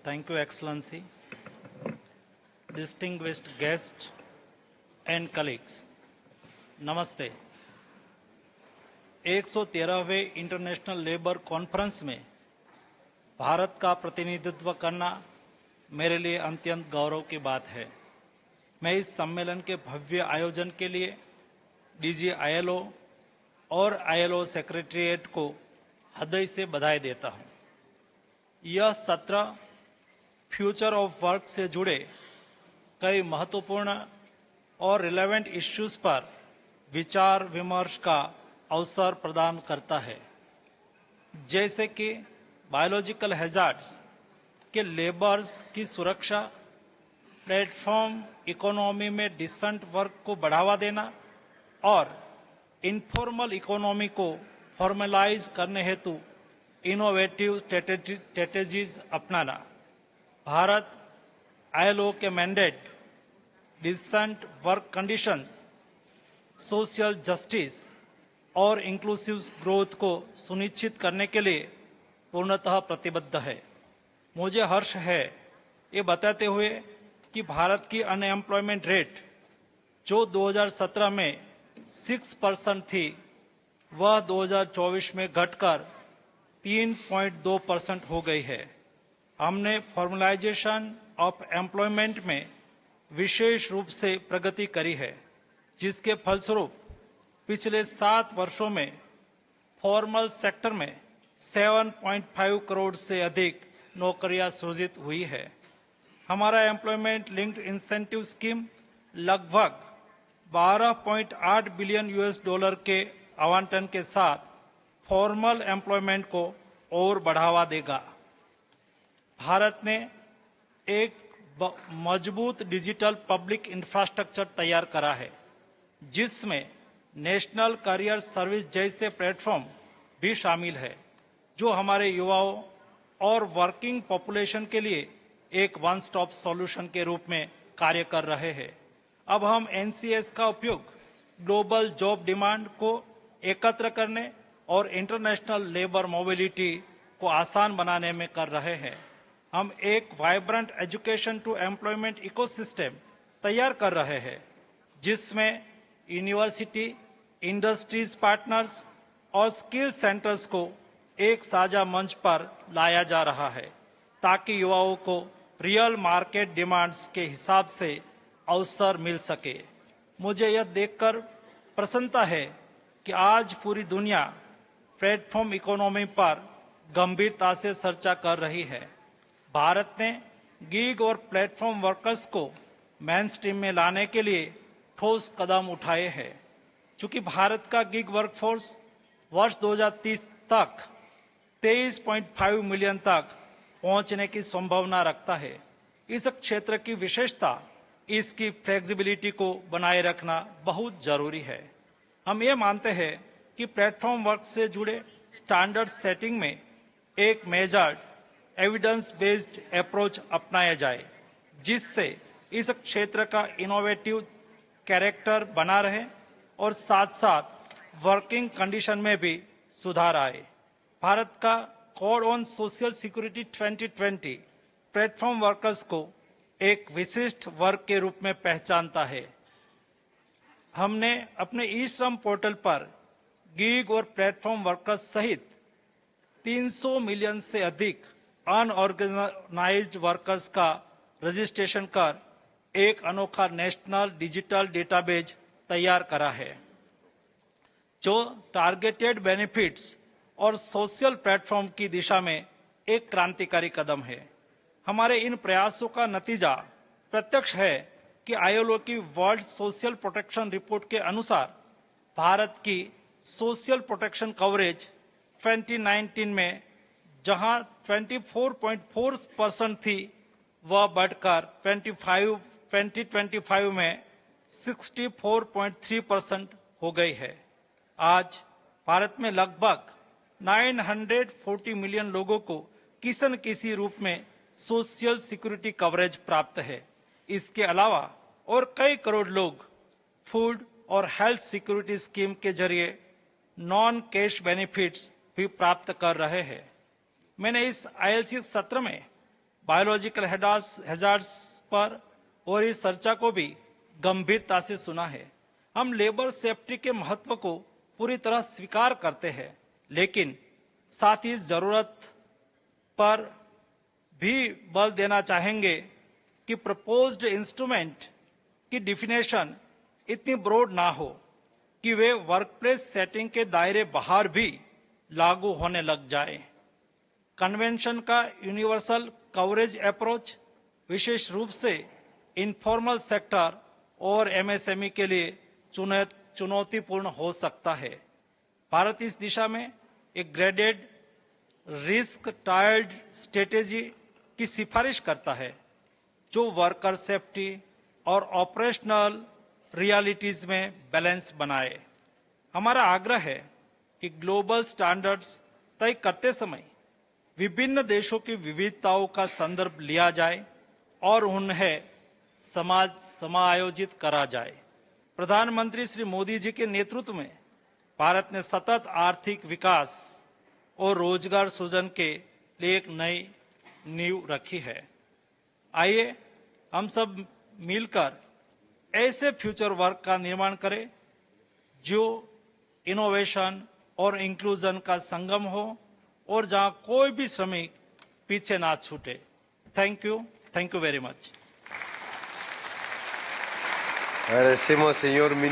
Thank you, Excellency. Distinguished guests and colleagues, नमस्ते। 113वें international labour conference में भारत का प्रतिनिधित्व करना मेरे लिए अत्यंत गौरव की बात है। मैं इस सम्मेलन के भव्य आयोजन के लिए डीजी आईएलओ और आईएलओ सेक्रेटरीट को हृदय से बधाई देता हूं। यह सत्र फ्यूचर ऑफ वर्क से जुड़े कई महत्वपूर्ण और रिलेवेंट इश्यूज पर विचार विमर्श का अवसर प्रदान करता है, जैसे कि बायोलॉजिकल हैजार्ड्स के लेबर्स की सुरक्षा, प्लेटफॉर्म इकोनॉमी में डिसेंट वर्क को बढ़ावा देना और इनफॉर्मल इकोनॉमी को फॉर्मलाइज करने हेतु इनोवेटिव स्ट्रेटेजीज अपनाना। भारत आईएलओ के mandate decent work conditions, social justice और इंक्लूसिव ग्रोथ को सुनिश्चित करने के लिए पूर्णतः प्रतिबद्ध है। मुझे हर्ष है ये बताते हुए कि भारत की अनएम्प्लॉयमेंट रेट जो 2017 में 6% थी, वह 2024 में घटकर 3.2% हो गई है। हमने फॉर्मलाइजेशन ऑफ एम्प्लॉयमेंट में विशेष रूप से प्रगति करी है, जिसके फलस्वरूप पिछले 7 वर्षों में फॉर्मल सेक्टर में 7.5 करोड़ से अधिक नौकरियां सृजित हुई है। हमारा एम्प्लॉयमेंट लिंक्ड इंसेंटिव स्कीम लगभग 12.8 बिलियन US$ के आवंटन के साथ फॉर्मल एम्प्लॉयमेंट को और बढ़ावा देगा। भारत ने एक मजबूत डिजिटल पब्लिक इंफ्रास्ट्रक्चर तैयार करा है, जिसमें नेशनल करियर सर्विस जैसे प्लेटफॉर्म भी शामिल है, जो हमारे युवाओं और वर्किंग पॉपुलेशन के लिए एक वन स्टॉप सॉल्यूशन के रूप में कार्य कर रहे हैं। अब हम एनसीएस का उपयोग ग्लोबल जॉब डिमांड को एकत्र करने और इंटरनेशनल लेबर मोबिलिटी को आसान बनाने में कर रहे हैं। हम एक vibrant education to employment ecosystem तैयार कर रहे हैं, जिसमें यूनिवर्सिटी, इंडस्ट्रीज पार्टनर्स और स्किल सेंटर्स को एक साझा मंच पर लाया जा रहा है, ताकि युवाओं को रियल मार्केट डिमांड्स के हिसाब से अवसर मिल सके। मुझे यह देखकर प्रसन्नता है कि आज पूरी दुनिया प्लेटफॉर्म इकोनॉमी पर गंभीरता से चर्चा कर रही है। भारत ने गिग और प्लेटफॉर्म वर्कर्स को मेन स्ट्रीम में लाने के लिए ठोस कदम उठाए हैं। चूंकि भारत का गिग वर्कफोर्स वर्ष 2030 तक 23.5 मिलियन तक पहुंचने की संभावना रखता है, इस क्षेत्र की विशेषता इसकी फ्लेक्सिबिलिटी को बनाए रखना बहुत जरूरी है। हम ये मानते हैं कि प्लेटफॉर्म वर्क से जुड़े स्टैंडर्ड सेटिंग में एक मेजर्ड एविडेंस बेस्ड अप्रोच अपनाया जाए, जिससे इस क्षेत्र का इनोवेटिव कैरेक्टर बना रहे और साथ साथ वर्किंग कंडीशन में भी सुधार आए। भारत का code on social security 2020 platform workers को एक विशिष्ट वर्ग के रूप में पहचानता है। हमने अपने ई श्रम पोर्टल पर गिग और प्लेटफॉर्म वर्कर्स सहित 300 मिलियन से अधिक अनऑर्गेनाइज्ड वर्कर्स का रजिस्ट्रेशन कर एक अनोखा नेशनल डिजिटल डेटाबेस तैयार करा है, जो टारगेटेड बेनिफिट्स और सोशल प्लेटफॉर्म की दिशा में एक क्रांतिकारी कदम है। हमारे इन प्रयासों का नतीजा प्रत्यक्ष है कि आईएलओ की वर्ल्ड सोशल प्रोटेक्शन रिपोर्ट के अनुसार भारत की सोशल प्रोटेक्शन कवरेज 2019 में जहां 24.4% थी, वह बढ़कर 2025 में 64.3% हो गई है। आज भारत में लगभग 940 मिलियन लोगों को किसी न किसी रूप में सोशल सिक्योरिटी कवरेज प्राप्त है। इसके अलावा और कई करोड़ लोग फूड और हेल्थ सिक्योरिटी स्कीम के जरिए नॉन कैश बेनिफिट्स भी प्राप्त कर रहे हैं। मैंने इस आईएलसी सत्र में बायोलॉजिकल हैजार्ड्स पर और इस चर्चा को भी गंभीरता से सुना है। हम लेबर सेफ्टी के महत्व को पूरी तरह स्वीकार करते हैं, लेकिन साथ ही जरूरत पर भी बल देना चाहेंगे कि प्रपोज्ड इंस्ट्रूमेंट की डिफिनेशन इतनी ब्रॉड ना हो कि वे वर्कप्लेस सेटिंग के दायरे बाहर भी लागू होने लग जाए। कन्वेंशन का यूनिवर्सल कवरेज अप्रोच विशेष रूप से इनफॉर्मल सेक्टर और एमएसएमई के लिए चुनौतीपूर्ण हो सकता है। भारत इस दिशा में एक ग्रेडेड रिस्क टायर्ड स्ट्रेटेजी की सिफारिश करता है, जो वर्कर सेफ्टी और ऑपरेशनल रियलिटीज में बैलेंस बनाए। हमारा आग्रह है कि ग्लोबल स्टैंडर्ड्स तय करते समय विभिन्न देशों की विविधताओं का संदर्भ लिया जाए और उन्हें समायोजित करा जाए। प्रधानमंत्री श्री मोदी जी के नेतृत्व में भारत ने सतत आर्थिक विकास और रोजगार सृजन के लिए एक नई नींव रखी है। आइए हम सब मिलकर ऐसे फ्यूचर वर्क का निर्माण करें जो इनोवेशन और इंक्लूजन का संगम हो और जहां कोई भी श्रमिक पीछे ना छूटे। Thank you very much. Agradecemos, señor ministro.